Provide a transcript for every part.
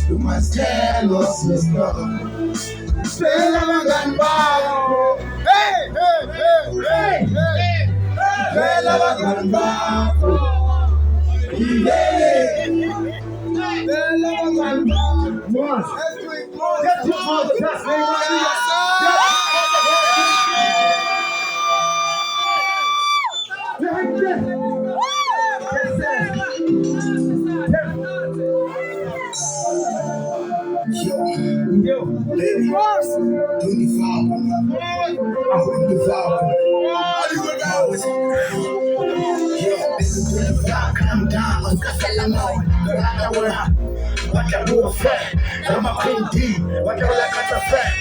You must tell us your story. Tell us about. Hey, hey, hey, hey, hey. Tell us about. Yeah. Tell us about. Let's do it. Let's do Yo, baby, 25. I wouldn't devour. Hollywood hours. Yeah, this is 25. Come down, I'm what you do a friend? I'm a queen D. What you like at a friend?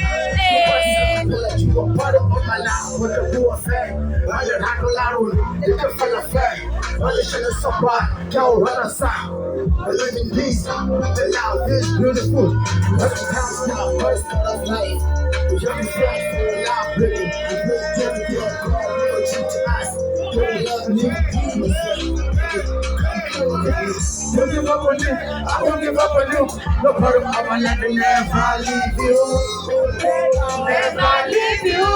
Like you a part of my life. What you do a friend? I don't have a lot of it. It's a fella friend. I listen to somebody. Yo, run aside. I live in peace. The love is beautiful. That's the house now. First of life. The young friends for a lot of living. The real devil, your God, will treat to us. Your love and your demons. Don't give up on you. I won't give up on you. No part of my life will never leave you. Never leave you.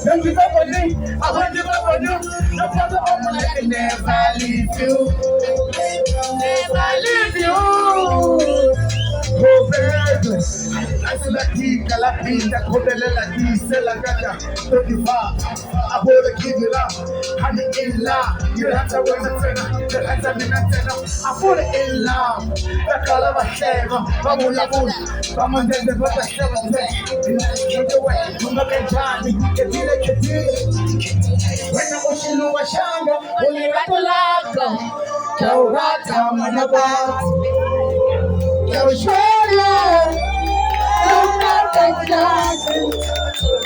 Don't give up on me. I won't give up on you. No part of my life will never leave you. Never leave you. Oh, baby. I feel like he can like me. That could be like he said like that. 35. I wanna give it up. Honey in love. You have to wear the tenor. You have to be the tenor. I put it in love. The color of a shame. Come on, come on, then the brother 7 day. Get away. You look at Johnny. Get it. When I was in Lua Shanga, only Ratalaga. Yo, Rata, Manaba. Yo, Shella.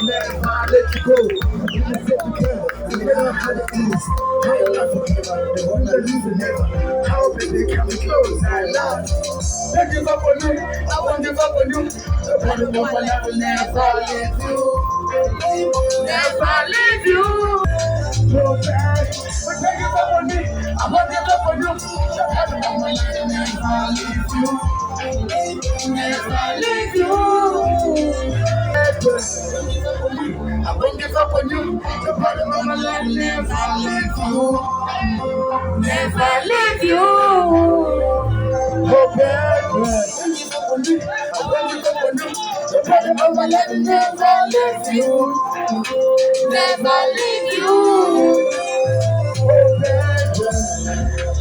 Never let you go. You know how it is. How you love forever. The one that leaves it never. How baby can be close. I love. Don't give up on you. I won't give up on you. The bottom of my life will never leave you. Never leave you. So bad. But don't give up on me. I won't give up on you. The bottom of my life will never leave you. Never leave you. I won't give up on you. The bottom of my life never leave you. Never leave you. Oh, baby. I won't give up on you. The bottom of my life never leave you. Never leave you. Oh, baby.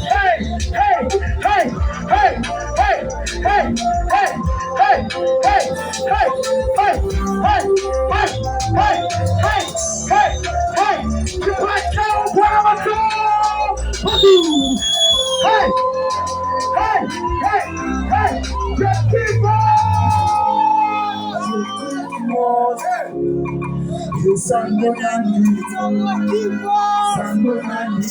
Hey, hey, hey, hey, hey, hey, hey, hey, hey, hey, hey, hey, hey, hey, hey, hey, you might go, whatever go. Hey, hey, hey, hey, just keep on. You Sangonani, Sangonani,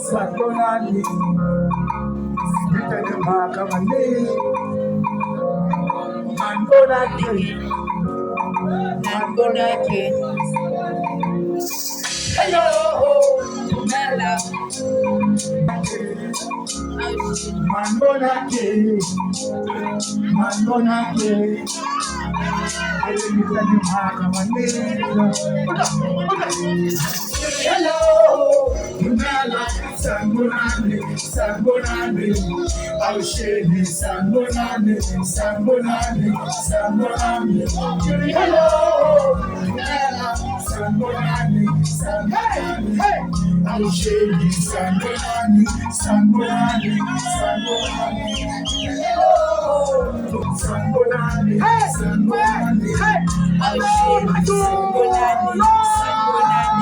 Sangonani, Mangonaki. Hello, Mala. Mangonaki, Mangonaki. Hello, Mala, Sangonani, Sangonani, Ausheni, Sangonani, Sangonani, Sangonani. Hello, Mala, Sangonani, Sangonani, Ausheni, Sangonani, Sangonani, Sangonani. Hello, Sangonani, Sangonani, Ausheni, Sangonani, Sangonani.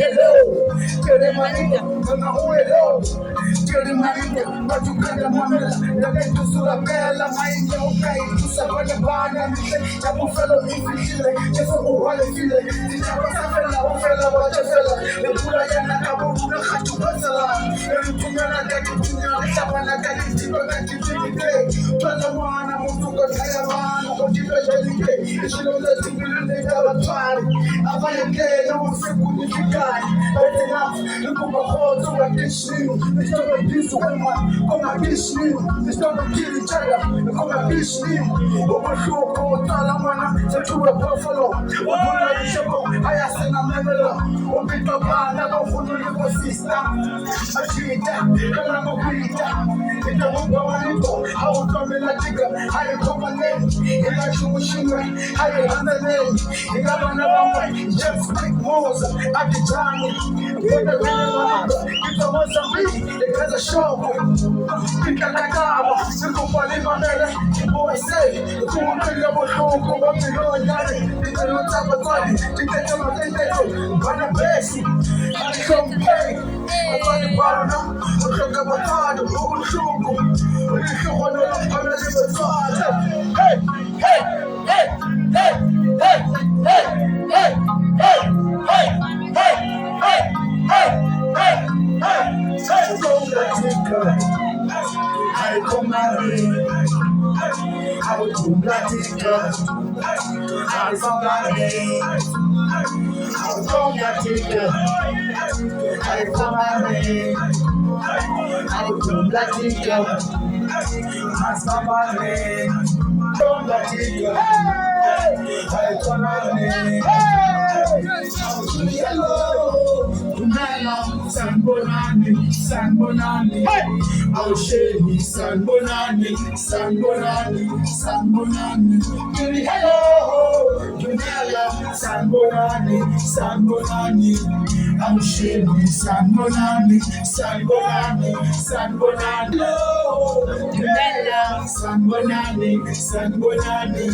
Hello, Tere marido, kama uwelo. Tere marido, matukanda mamela. Dake tusura bela, mainge ukai. Tusabana bana, nite. Chabu felo ifitile. Jeso uwale file. Tichapa fela, ufela, wajafela. Lepula yana kabu, na khatu basala. Erutumana dake tunya, sabana dake tiba dake tibike. Pala wana, mutuka kaya wana, kotiba jalike. Ishilole tibile kabatwari. Avayake, no usiku nifikani. Betina, lukumba hoto wa kishniu. Nishtoka bisu koma kishniu. Nishtoka kili chada, koma kishniu. Umashuko, utala mwana, setuwe buffalo. Wabuna ishoko, hayasena memelo. Ubito bana, kofunu lipo sista. Ashita, kama mkwita. Ita munga waniko, hautomila tiga. Haye koma neni, ila chumushimwe. Haye hana neni, ila wana wamwe. Jeff Quick Moza, Abidjani. Pwede wina wanda, ita Mozambique. Ikaza shoko, ika nakaba. Siku palima mele, boy say. Kumpila bushoko, wapilo nyane. Ika notaba twadi, ika chama tenteto. Bana besi, compay. Atwadi barona, ushaka batado, ushoko. Ushoko no, amele batado. Hey, hey, hey, hey, hey, hey, hey, hey, hey, hey, hey, hey, hey, hey, hey. I come marry, I will do Latika. I come marry, I will come Latika. I come marry, I will do Latika. I come marry, come Latika. I come marry, hello, Kumela, Sanbonani, Sanbonani. I'll share me, Sanbonani, Sanbonani, Sanbonani. Hello, Kumela, Sanbonani, Sanbonani. I'll share me, Sanbonani, Sanbonani, Sanbonani. Hello, Kumela, Sanbonani, Sanbonani.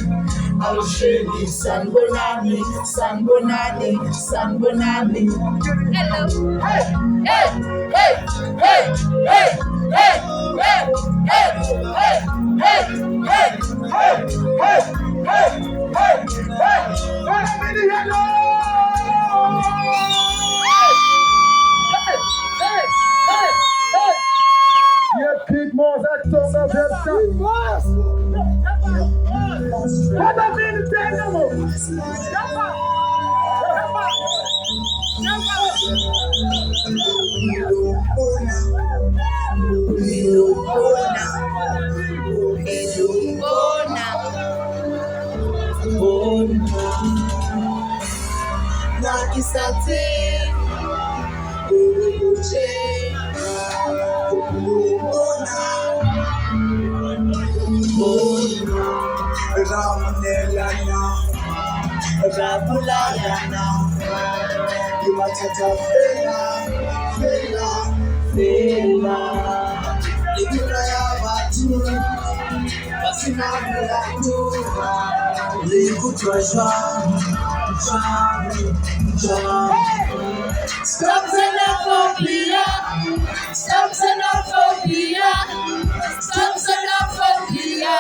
I'll share me, Sanbonani, Sanbonani, Sanbonani. Hello. Hey, hey, hey, hey, hey, hey, hey, hey, hey, hey, hey, hey, hey, hey, hey, hello. Hey, hey, hey. Yeah, Pete Moss, I told my Pete Moss. What I mean to tell them? Rabulayana, you are Tata Fela, you are Batu, Basina Batu, Liku Stop xenophobia, stop xenophobia, stop xenophobia.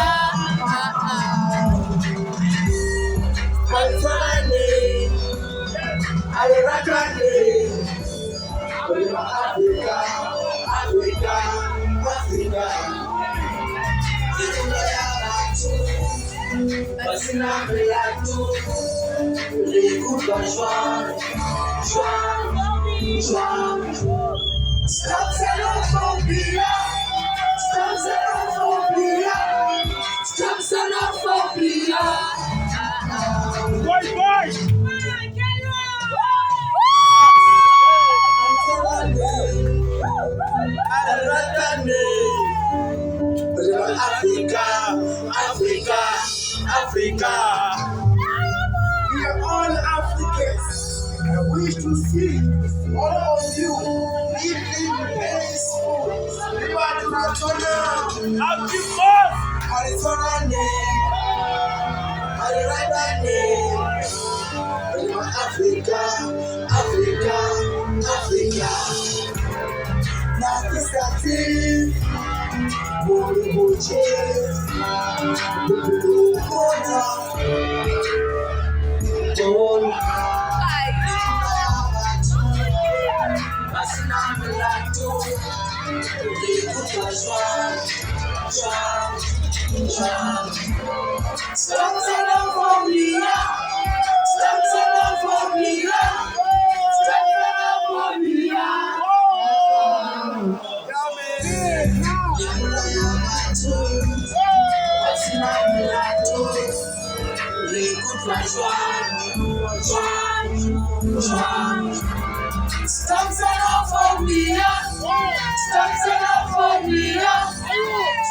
Africa, Africa, Africa. Stop xenophobia, stop xenophobia, stop xenophobia. Boy. Africa, Africa. We are all Africans. I wish to see all of you living peaceful. River to Natona, Arizona, River Africa, Africa, Africa. Africa, Nakisati, Bolubuche, Lukona, Don, Basinamilato, Stop telling for me, stop telling for me, stop telling for me. Stop telling for me, stop telling for me,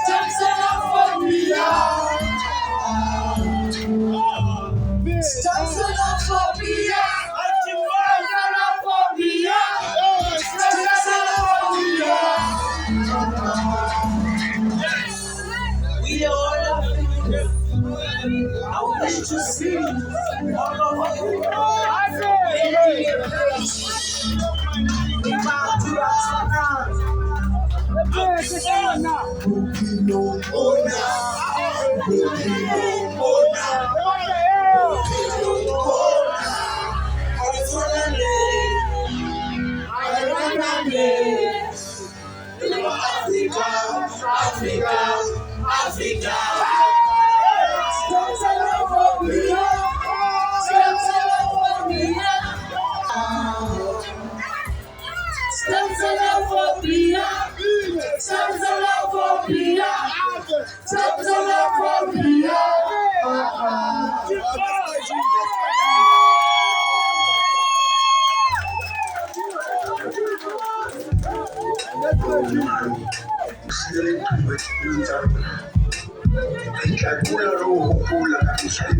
stop telling for me. Stop selling for me, we all Africans. I wish to see all over the world. Africa. Stop selling for me, stop selling for me, stop selling for me, stop selling for me, stop selling for me. Calcula rojo, pula, camisa y